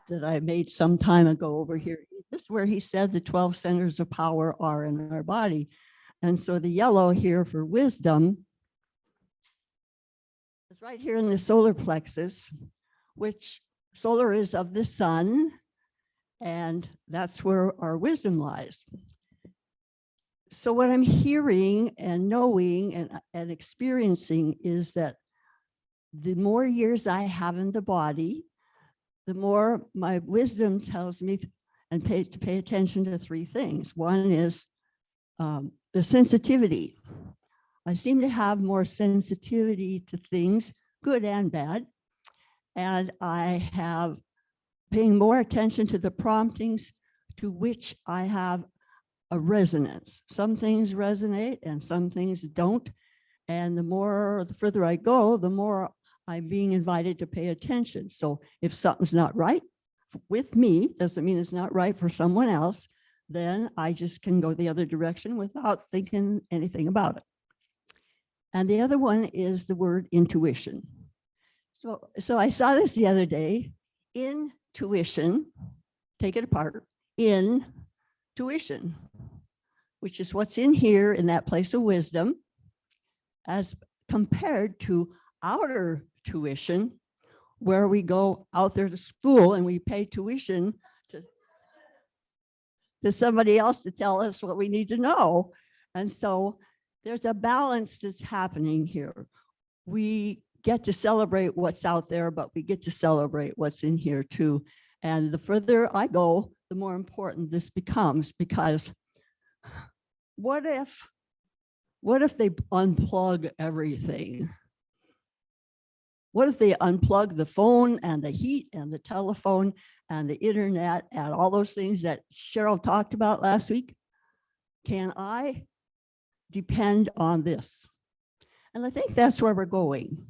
that I made some time ago over here. This is where he said the 12 centers of power are in our body. And so the yellow here for wisdom is right here in the solar plexus, which solar is of the sun, and that's where our wisdom lies. So what I'm hearing and knowing and experiencing is that the more years I have in the body, the more my wisdom tells me to pay attention to three things. One is the sensitivity. I seem to have more sensitivity to things, good and bad. And I have paying more attention to the promptings to which I have a resonance. Some things resonate and some things don't. And the further I go, the more I'm being invited to pay attention. So if something's not right with me, doesn't mean it's not right for someone else, then I just can go the other direction without thinking anything about it. And the other one is the word intuition. So I saw this the other day. Intuition, take it apart, intuition, which is what's in here in that place of wisdom, as compared to outer tuition, where we go out there to school and we pay tuition to somebody else to tell us what we need to know. And so there's a balance that's happening here. We get to celebrate what's out there, but we get to celebrate what's in here too. And the further I go, the more important this becomes, because what if they unplug everything? What if they unplug the phone and the heat and the telephone and the internet and all those things that Cheryl talked about last week? Can I depend on this? And I think that's where we're going.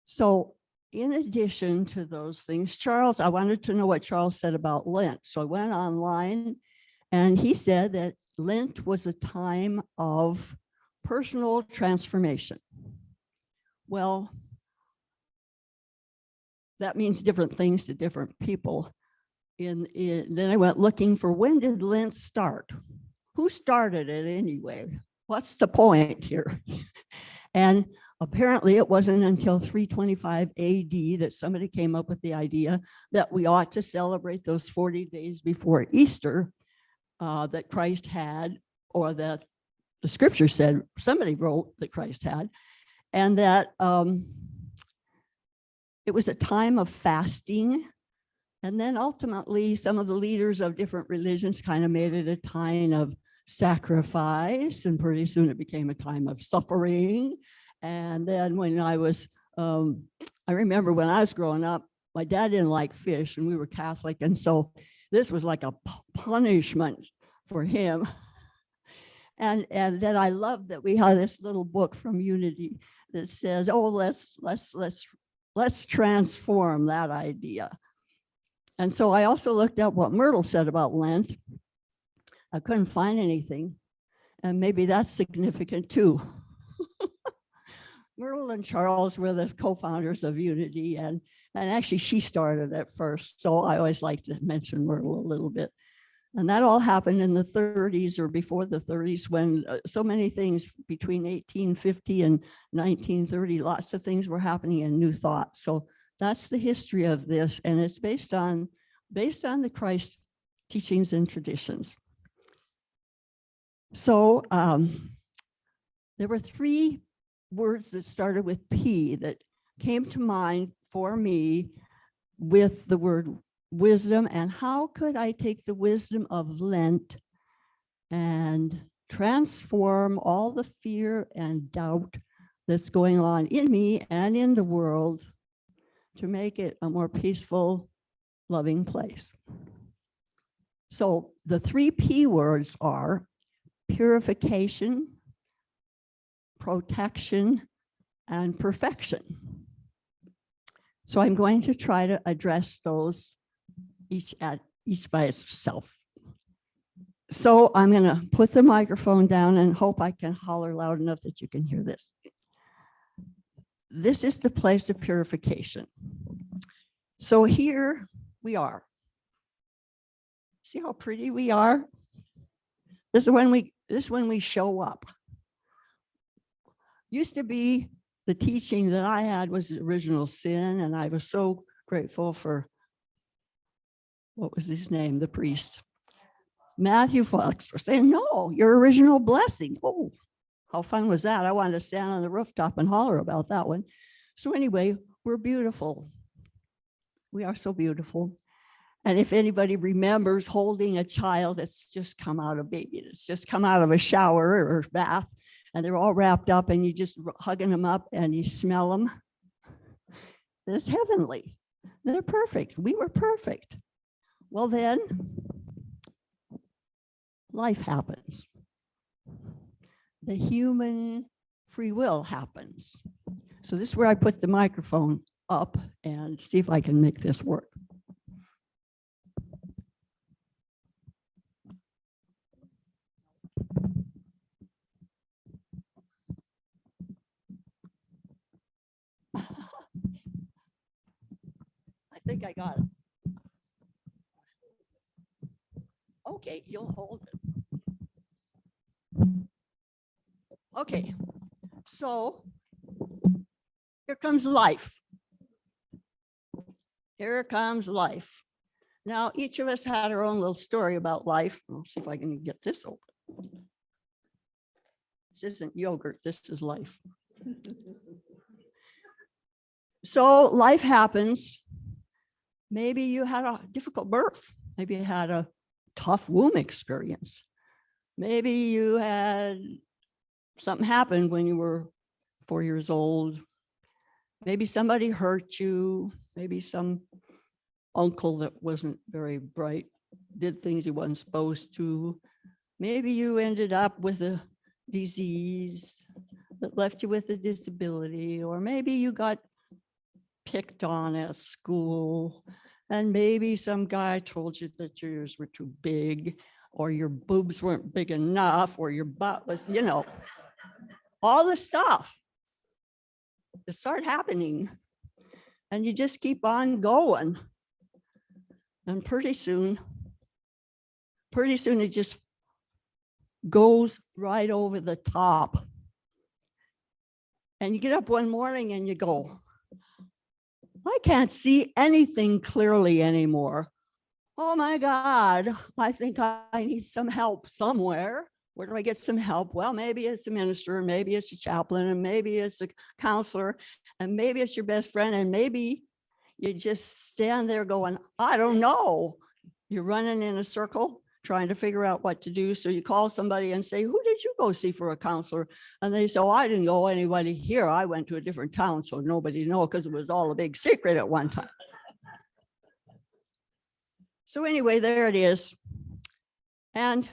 So in addition to those things, Charles, I wanted to know what Charles said about Lent. So I went online and he said that Lent was a time of personal transformation. Well, that means different things to different people. Then I went looking for, when did Lent start? Who started it anyway? What's the point here? And apparently it wasn't until 325 AD that somebody came up with the idea that we ought to celebrate those 40 days before Easter that Christ had, or that the scripture said, somebody wrote that Christ had, and that it was a time of fasting. And then ultimately, some of the leaders of different religions kind of made it a time of sacrifice, and pretty soon it became a time of suffering. And then when I remember when I was growing up, my dad didn't like fish and we were Catholic. And so this was like a punishment for him. And then I love that we have this little book from Unity that says, oh, let's transform that idea. And so I also looked up what Myrtle said about Lent. I couldn't find anything. And maybe that's significant too. Myrtle and Charles were the co-founders of Unity, and actually she started it first. So I always like to mention Myrtle a little bit. And that all happened in the 30s or before the 30s, when so many things between 1850 and 1930, lots of things were happening in New Thought. So that's the history of this, and it's based on the Christ teachings and traditions. So there were three words that started with P that came to mind for me with the word wisdom. And how could I take the wisdom of Lent and transform all the fear and doubt that's going on in me and in the world to make it a more peaceful, loving place? So the three P words are purification, protection, and perfection. So I'm going to try to address those each by itself. So I'm going to put the microphone down and hope I can holler loud enough that you can hear this. This is the place of purification. So here we are. See how pretty we are? This is when we show up. Used to be the teaching that I had was the original sin, and I was so grateful for, what was his name, the priest, Matthew Fox, for saying, no, your original blessing. Oh, how fun was that? I wanted to stand on the rooftop and holler about that one. So anyway, we're beautiful. We are so beautiful. And if anybody remembers holding a child that's just come out of baby, that's just come out of a shower or bath, and they're all wrapped up and you just hugging them up and you smell them, it's heavenly. They're perfect. We were perfect. Well, then life happens. The human free will happens. So this is where I put the microphone up and see if I can make this work. I think I got it. Okay, you'll hold it. Okay, so here comes life. Here comes life. Now, each of us had our own little story about life. I'll see if I can get this open. This isn't yogurt, this is life. So life happens. Maybe you had a difficult birth. Maybe you had a tough womb experience. Maybe you had something happen when you were 4 years old. Maybe somebody hurt you. Maybe some uncle that wasn't very bright did things he wasn't supposed to. Maybe you ended up with a disease that left you with a disability, or maybe you got picked on at school, and maybe some guy told you that your ears were too big, or your boobs weren't big enough, or your butt was, you know, all the stuff that start happening, and you just keep on going. And pretty soon it just goes right over the top. And you get up one morning and you go, I can't see anything clearly anymore. Oh my God, I think I need some help somewhere. Where do I get some help? Well, maybe it's a minister, maybe it's a chaplain, and maybe it's a counselor, and maybe it's your best friend, and maybe you just stand there going, I don't know. You're running in a circle trying to figure out what to do. So you call somebody and say, who did you go see for a counselor? And they say, oh, I didn't go anybody here. I went to a different town, so nobody knows, because it was all a big secret at one time. So anyway, there it is. And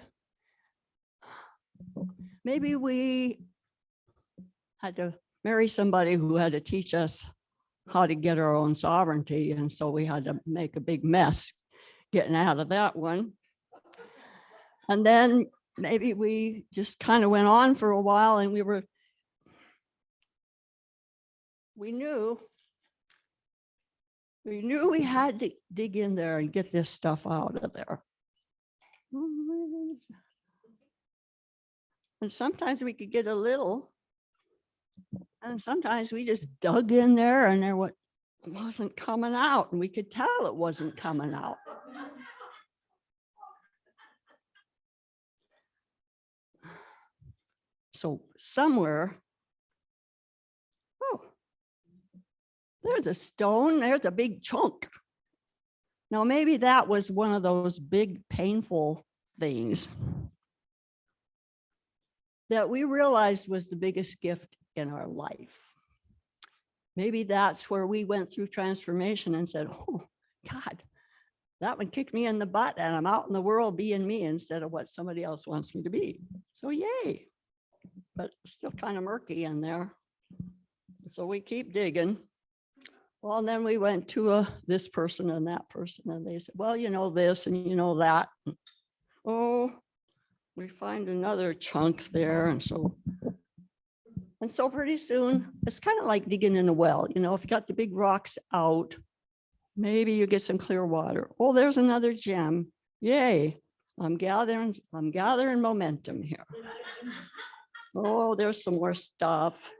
maybe we had to marry somebody who had to teach us how to get our own sovereignty. And so we had to make a big mess getting out of that one. And then maybe we just kind of went on for a while, and we knew we had to dig in there and get this stuff out of there. And sometimes we could get a little, and sometimes we just dug in there and there wasn't coming out, and we could tell it wasn't coming out. So somewhere, oh, there's a stone, there's a big chunk. Now, maybe that was one of those big, painful things that we realized was the biggest gift in our life. Maybe that's where we went through transformation and said, oh, God, that one kicked me in the butt, and I'm out in the world being me instead of what somebody else wants me to be. So yay, but still kind of murky in there. So we keep digging. Well, and then we went to this person and that person, and they said, well, you know this and you know that. Oh, we find another chunk there. And so pretty soon, it's kind of like digging in a well. You know, if you got the big rocks out, Maybe you get some clear water. Oh, there's another gem. Yay. I'm gathering momentum here. Oh, there's some more stuff.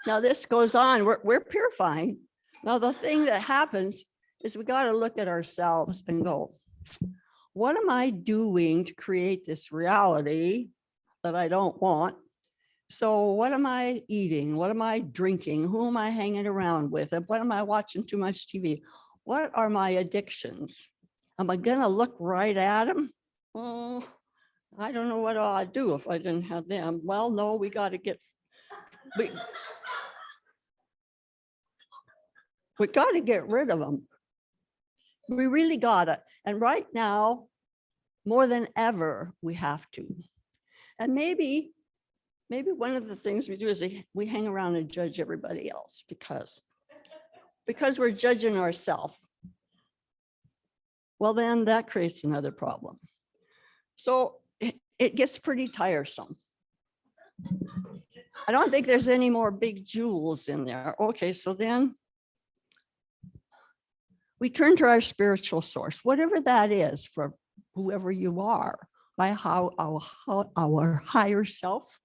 Now this goes on, we're purifying. Now the thing that happens is we got to look at ourselves and go, what am I doing to create this reality that I don't want? So what am I eating? What am I drinking? Who am I hanging around with? And what am I watching too much TV? What are my addictions? Am I gonna look right at them? Oh, I don't know what I'd do if I didn't have them. Well, no, we got to get, we got to get rid of them. We really got it. And right now, more than ever, we have to. And maybe one of the things we do is we hang around and judge everybody else because we're judging ourselves. Well, then that creates another problem. So it gets pretty tiresome. I don't think there's any more big jewels in there. Okay, so then we turn to our spiritual source, whatever that is for whoever you are, by how our higher self.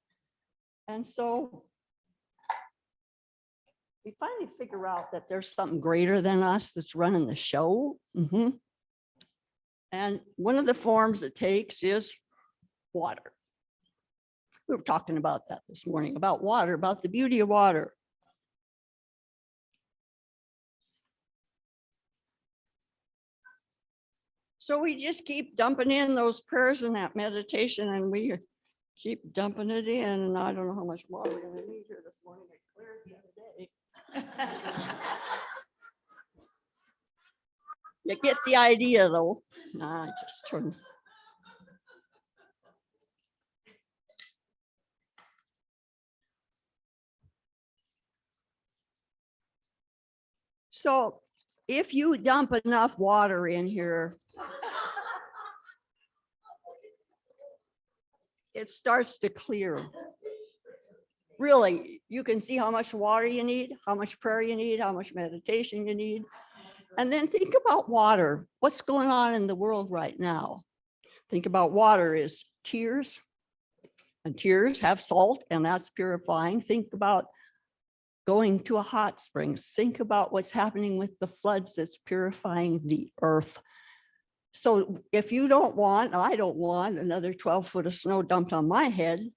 And so we finally figure out that there's something greater than us that's running the show. And one of the forms it takes is water. We were talking about that this morning, about water, about the beauty of water. So we just keep dumping in those prayers and that meditation, and we keep dumping it in. And I don't know how much water we're going to need here this morning. I cleared the other day. You get the idea, though. Nah, I just turned. So if you dump enough water in here, it starts to clear. Really, you can see how much water you need, how much prayer you need, how much meditation you need. And then think about water. What's going on in the world right now? Think about water is tears, and tears have salt, and that's purifying. Think about going to a hot spring. Think about what's happening with the floods that's purifying the earth. So if you don't want, I don't want another 12 foot of snow dumped on my head,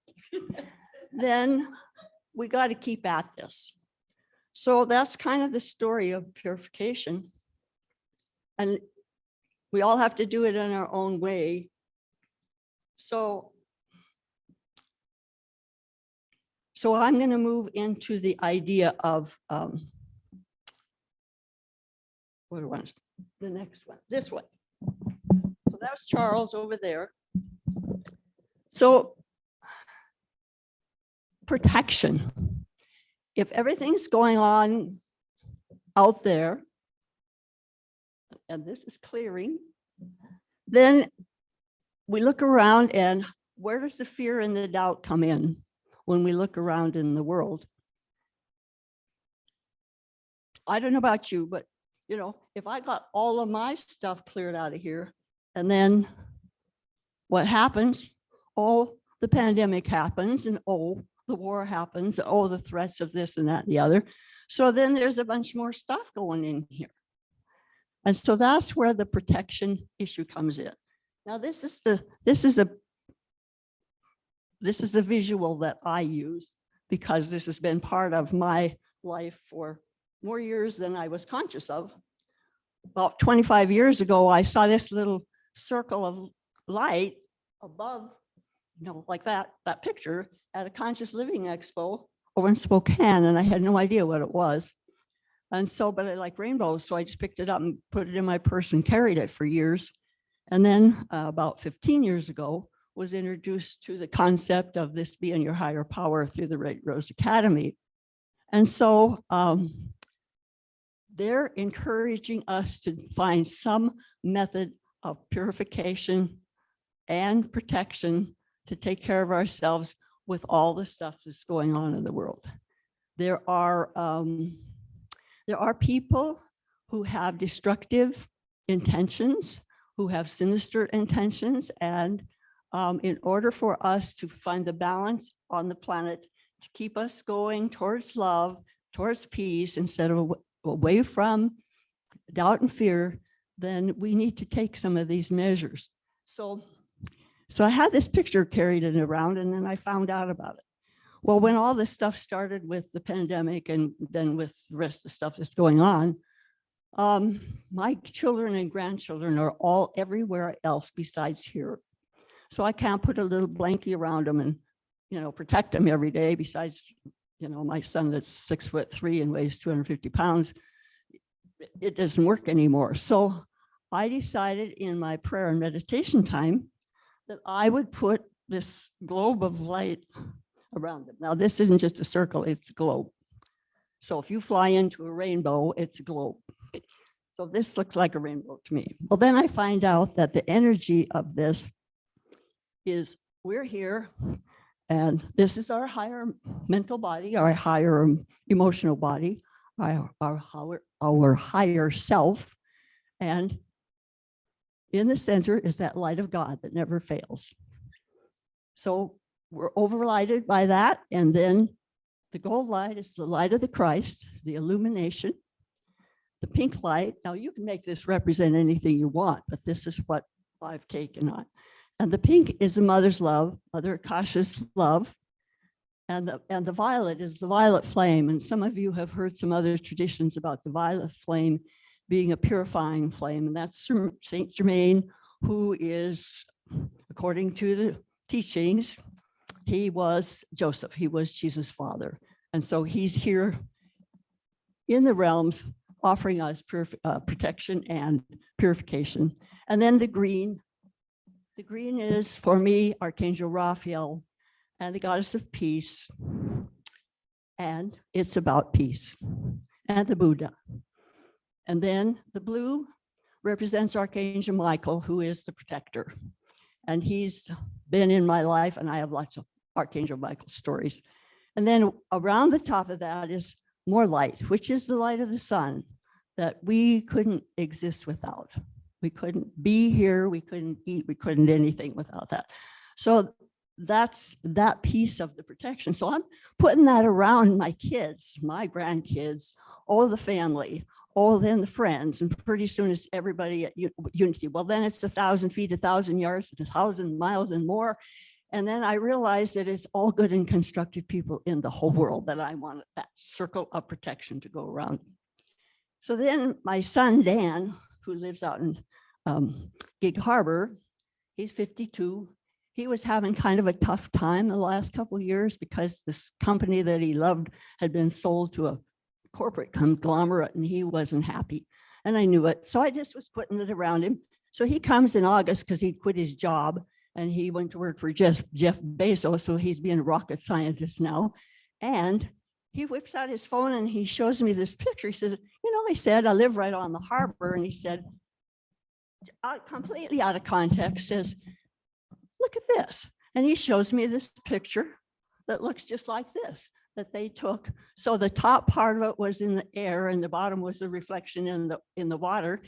then we got to keep at this. So that's kind of the story of purification. And we all have to do it in our own way. So I'm going to move into the idea of what do I want? The next one, this one. So that was Charles over there. So protection. If everything's going on out there, and this is clearing, then we look around, and where does the fear and the doubt come in when we look around in the world? I don't know about you, but you know, if I got all of my stuff cleared out of here, and then what happens? Oh, the pandemic happens, and oh, the war happens, oh, the threats of this and that and the other. So then there's a bunch more stuff going in here. And so that's where the protection issue comes in. Now, this is the visual that I use, because this has been part of my life for more years than I was conscious of. About 25 years ago, I saw this little circle of light above, you know, like that picture at a Conscious Living Expo over in Spokane, and I had no idea what it was. And so, but I like rainbows, so I just picked it up and put it in my purse and carried it for years. And then about 15 years ago, was introduced to the concept of this being your higher power through the Red Rose Academy. And so they're encouraging us to find some method of purification and protection to take care of ourselves with all the stuff that's going on in the world. There are There are people who have destructive intentions, who have sinister intentions, and in order for us to find the balance on the planet to keep us going towards love, towards peace, instead of away from doubt and fear, then we need to take some of these measures. So I had this picture carried around, and then I found out about it. Well, when all this stuff started with the pandemic and then with the rest of the stuff that's going on, my children and grandchildren are all everywhere else besides here. So I can't put a little blankie around them and, protect them every day. Besides, my son that's 6'3" and weighs 250 pounds, it doesn't work anymore. So I decided in my prayer and meditation time that I would put this globe of light around them. Now, this isn't just a circle, it's a globe. So if you fly into a rainbow, it's a globe. So this looks like a rainbow to me. Well, then I find out that the energy of this is we're here, and this is our higher mental body, our higher emotional body, our higher self. And in the center is that light of God that never fails. So we're overlighted by that. And then the gold light is the light of the Christ, the illumination. The pink light, now you can make this represent anything you want, but this is what I've taken on. And the pink is the mother's love, Mother Akasha's love. And the violet is the violet flame. And some of you have heard some other traditions about the violet flame being a purifying flame. And that's Saint Germain, who is, according to the teachings, he was Joseph. He was Jesus' father. And so he's here in the realms offering us protection and purification. And then the green is, for me, Archangel Raphael and the goddess of peace. And it's about peace, and the Buddha. And then the blue represents Archangel Michael, who is the protector. And he's been in my life, and I have lots of Archangel Michael stories. And then around the top of that is more light, which is the light of the sun that we couldn't exist without. We couldn't be here, we couldn't eat, we couldn't anything without that. So that's that piece of the protection. So I'm putting that around my kids, my grandkids, all the family, all then the friends, and pretty soon it's everybody at Unity. Well, then it's 1,000 feet, 1,000 yards, 1,000 miles and more. And then I realized that it's all good and constructive people in the whole world that I want that circle of protection to go around. So then my son, Dan, who lives out in Gig Harbor, he's 52. He was having kind of a tough time the last couple of years because this company that he loved had been sold to a corporate conglomerate, and he wasn't happy. And I knew it. So I just was putting it around him. So he comes in August because he quit his job and he went to work for Jeff Bezos. So he's being a rocket scientist now. And he whips out his phone and he shows me this picture. He says, I said, I live right on the harbor. And he said, completely out of context, says, look at this. And he shows me this picture that looks just like this that they took. So the top part of it was in the air and the bottom was the reflection in the water.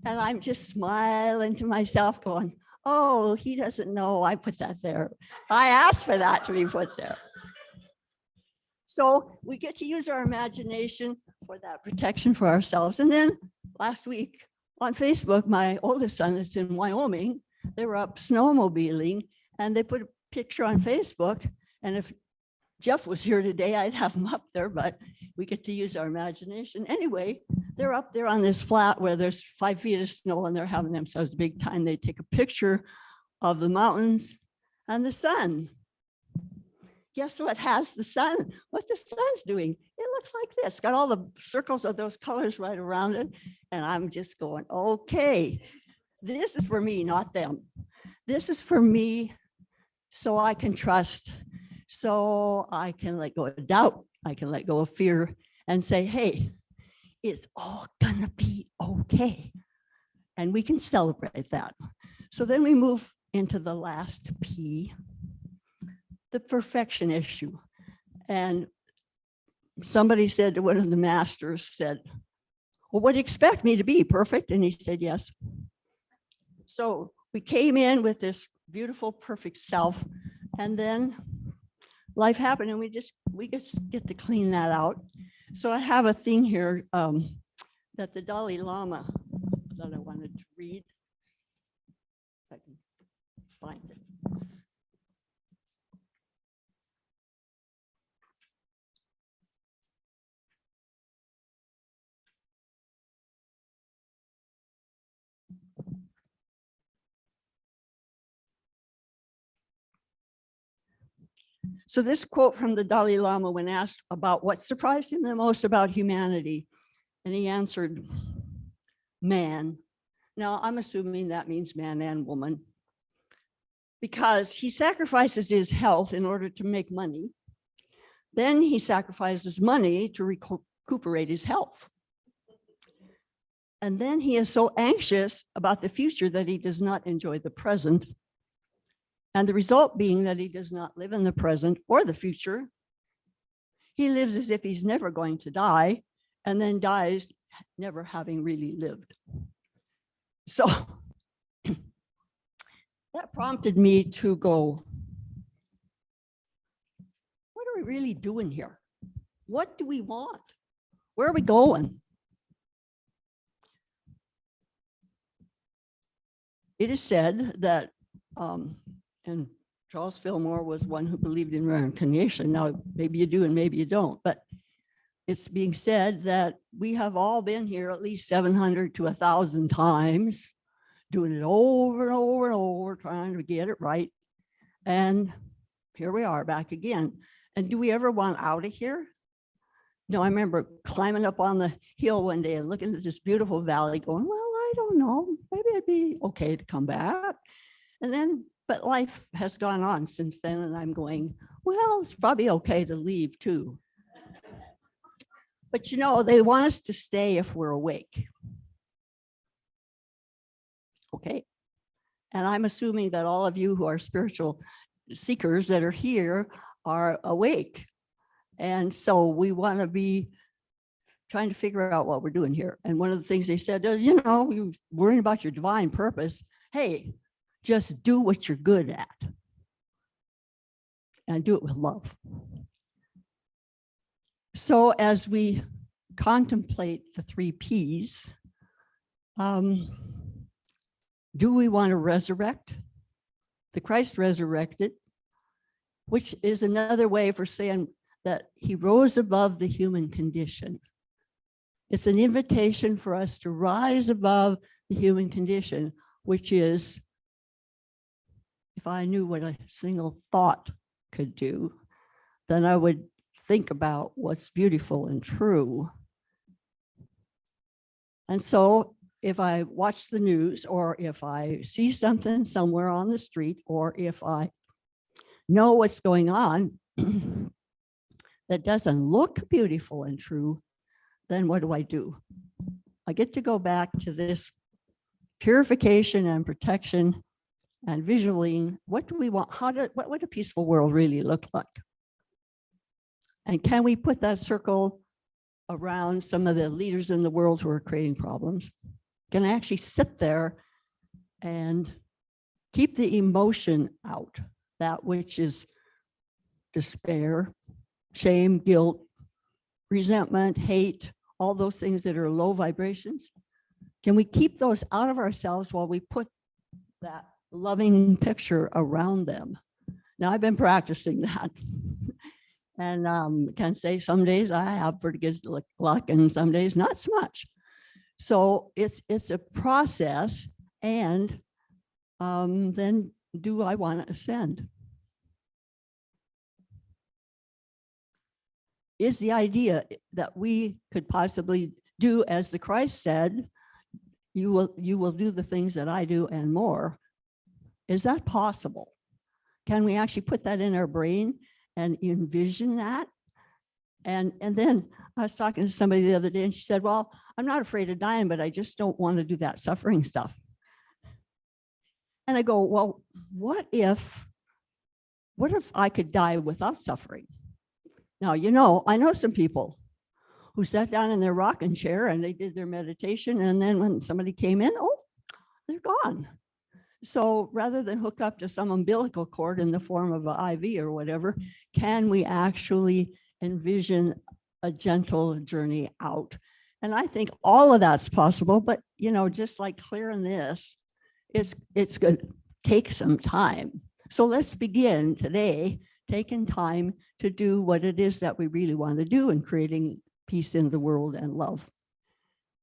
And I'm just smiling to myself going, oh, he doesn't know I put that there. I asked for that to be put there. So we get to use our imagination for that protection for ourselves. And then last week on Facebook, my oldest son that's in Wyoming, they were up snowmobiling and they put a picture on Facebook. And if Jeff was here today, I'd have him up there, but we get to use our imagination. Anyway, they're up there on this flat where there's 5 feet of snow and they're having themselves a big time. They take a picture of the mountains and the sun. Guess what has the sun? What the sun's doing? It looks like this. Got all the circles of those colors right around it. And I'm just going, okay, this is for me, not them. This is for me so I can trust, so I can let go of doubt. I can let go of fear and say, hey, it's all gonna be okay. And we can celebrate that. So then we move into the last P, the perfection issue. And somebody said to one of the masters, said, well, what do you expect me to be? Perfect? And he said, yes. So we came in with this beautiful, perfect self, and then life happened, and we just get to clean that out. So I have a thing here that the Dalai Lama that I wanted to read. If I can find it. So this quote from the Dalai Lama, when asked about what surprised him the most about humanity, and he answered, man. Now, I'm assuming that means man and woman, because he sacrifices his health in order to make money. Then he sacrifices money to recuperate his health. And then he is so anxious about the future that he does not enjoy the present. And the result being that he does not live in the present or the future. He lives as if he's never going to die, and then dies never having really lived. So that prompted me to go, what are we really doing here? What do we want? Where are we going? It is said that, and Charles Fillmore was one who believed in reincarnation. Now, maybe you do and maybe you don't, but it's being said that we have all been here at least 700 to 1,000 times, doing it over and over and over, trying to get it right. And here we are back again. And do we ever want out of here? No, I remember climbing up on the hill one day and looking at this beautiful valley going, well, I don't know, maybe it'd be okay to come back. And then, but life has gone on since then, and I'm going, well, it's probably okay to leave too. But you know, they want us to stay if we're awake. Okay. And I'm assuming that all of you who are spiritual seekers that are here are awake. And so we want to be trying to figure out what we're doing here. And one of the things they said is, you know, you're worrying about your divine purpose. Hey, just do what you're good at. And do it with love. So as we contemplate the 3 Ps, do we want to resurrect? The Christ resurrected, which is another way for saying that he rose above the human condition. It's an invitation for us to rise above the human condition, which is, if I knew what a single thought could do, then I would think about what's beautiful and true. And so if I watch the news, or if I see something somewhere on the street, or if I know what's going on that doesn't look beautiful and true, then what do? I get to go back to this purification and protection and visualing. What do we want? What would a peaceful world really look like? And can we put that circle around some of the leaders in the world who are creating problems? Can I actually sit there and keep the emotion out, that which is despair, shame, guilt, resentment, hate, all those things that are low vibrations? Can we keep those out of ourselves while we put that loving picture around them? Now, I've been practicing that. And can say some days I have pretty good luck and some days not so much. So it's a process. And then do I want to ascend? Is the idea that we could possibly do as the Christ said, you will do the things that I do and more. Is that possible? Can we actually put that in our brain and envision that? And then I was talking to somebody the other day and she said, well, I'm not afraid of dying, but I just don't want to do that suffering stuff. And I go, well, what if I could die without suffering? Now, I know some people who sat down in their rocking chair and they did their meditation. And then when somebody came in, oh, they're gone. So rather than hook up to some umbilical cord in the form of an IV or whatever, can we actually envision a gentle journey out? And I think all of that's possible, but just like clearing this, it's going to take some time. So let's begin today, taking time to do what it is that we really want to do in creating peace in the world and love.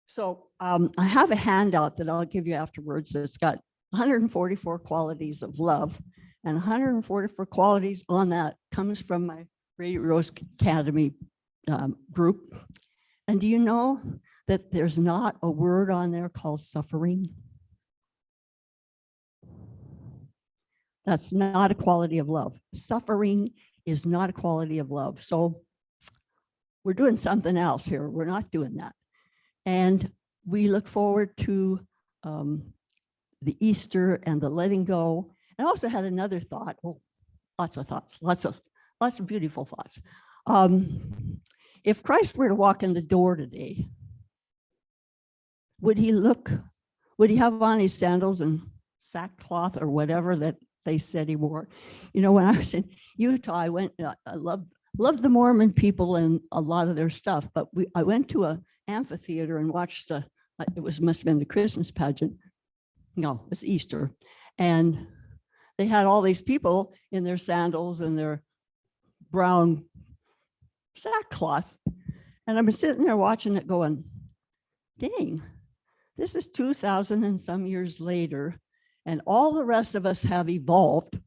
So I have a handout that I'll give you afterwards that's got 144 qualities of love, and 144 qualities on that comes from my Radio Rose Academy group. And do you know that there's not a word on there called suffering? That's not a quality of love. Suffering is not a quality of love. So we're doing something else here. We're not doing that. And we look forward to the Easter and the letting go. I also had another thought. Oh, lots of thoughts, lots of beautiful thoughts. If Christ were to walk in the door today, would he have on his sandals and sackcloth or whatever that they said he wore? When I was in Utah, I went, I loved the Mormon people and a lot of their stuff, but I went to an amphitheater and watched must have been the Christmas pageant. No, it's Easter. And they had all these people in their sandals and their brown sackcloth. And I was sitting there watching it going, dang, this is 2,000 and some years later, and all the rest of us have evolved.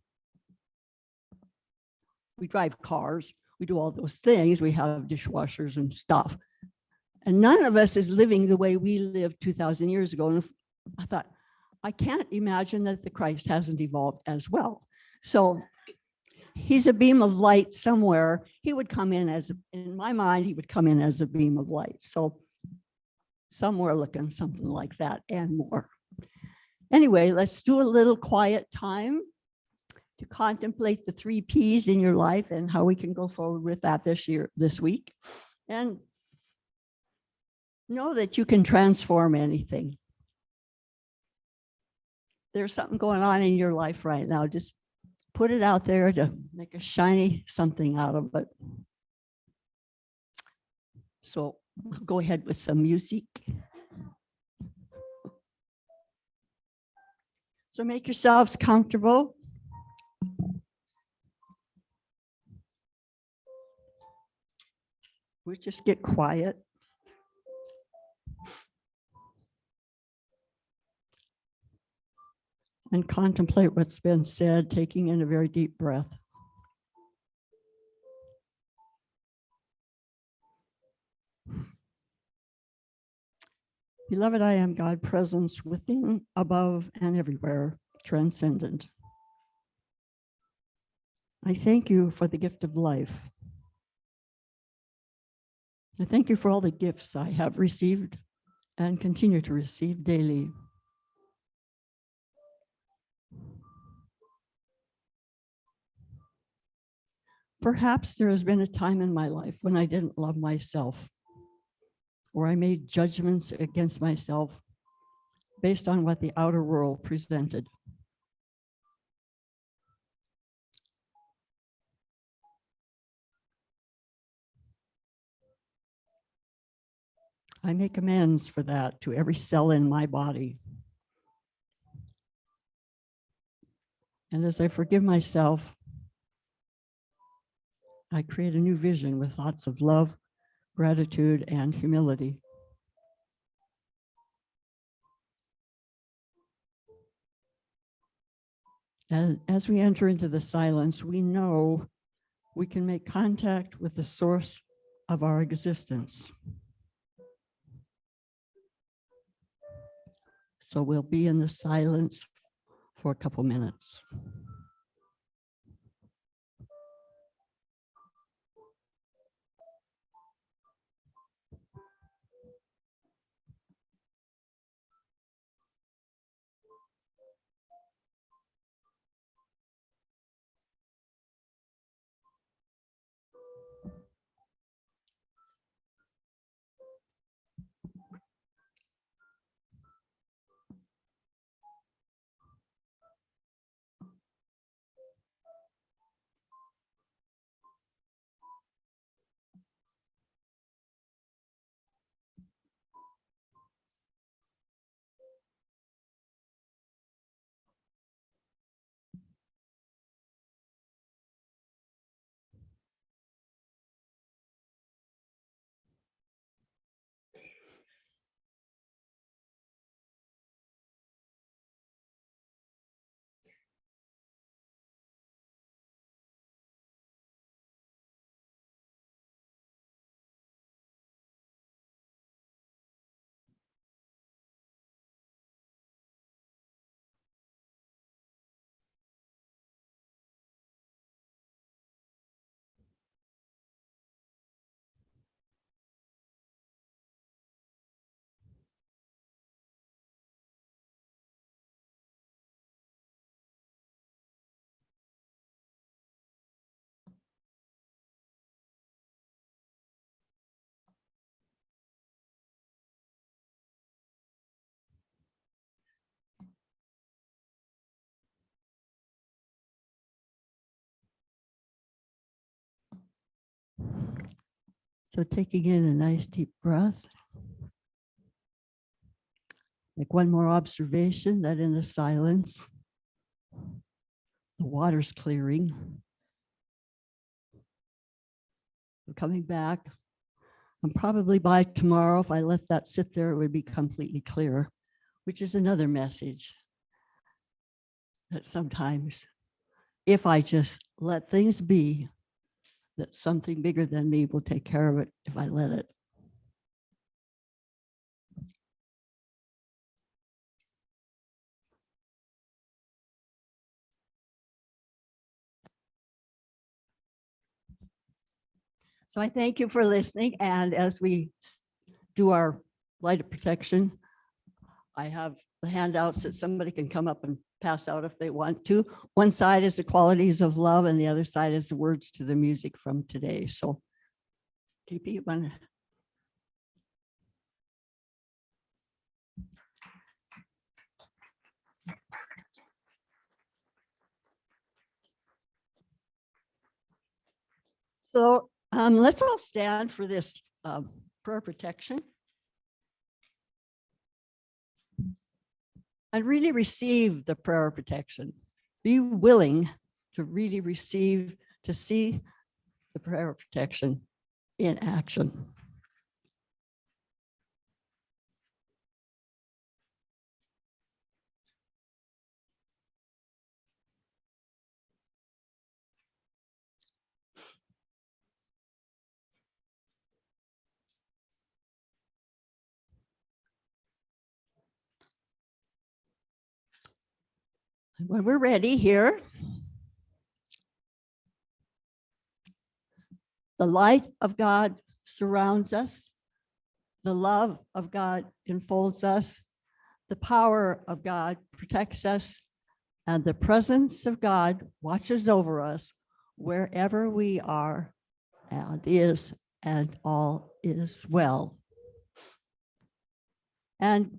We drive cars, we do all those things, we have dishwashers and stuff. And none of us is living the way we lived 2,000 years ago. And I thought, I can't imagine that the Christ hasn't evolved as well. So he's a beam of light somewhere. He would come in in my mind, he would come in as a beam of light. So somewhere looking something like that and more. Anyway, let's do a little quiet time to contemplate the 3 P's in your life and how we can go forward with that this week. And know that you can transform anything. There's something going on in your life right now. Just put it out there to make a shiny something out of it. So go ahead with some music. So make yourselves comfortable. We'll just get quiet. And contemplate what's been said, taking in a very deep breath. Beloved, I am God, presence within, above, and everywhere, transcendent. I thank you for the gift of life. I thank you for all the gifts I have received and continue to receive daily. Perhaps there has been a time in my life when I didn't love myself, or I made judgments against myself based on what the outer world presented. I make amends for that to every cell in my body. And as I forgive myself, I create a new vision with thoughts of love, gratitude, and humility. And as we enter into the silence, we know we can make contact with the source of our existence. So we'll be in the silence for a couple minutes. So taking in a nice deep breath. Make one more observation that in the silence, the water's clearing. I'm coming back. And probably by tomorrow, if I let that sit there, it would be completely clear, which is another message that sometimes if I just let things be, that something bigger than me will take care of it if I let it. So I thank you for listening. And as we do our light of protection, I have the handouts that somebody can come up and pass out if they want to. One side is the qualities of love and the other side is the words to the music from today. So TP, you want to? So let's all stand for this prayer protection. And really receive the prayer of protection. Be willing to really receive, to see the prayer of protection in action. When we're ready here, the light of God surrounds us. The love of God enfolds us. The power of God protects us. And the presence of God watches over us wherever we are and all is well. And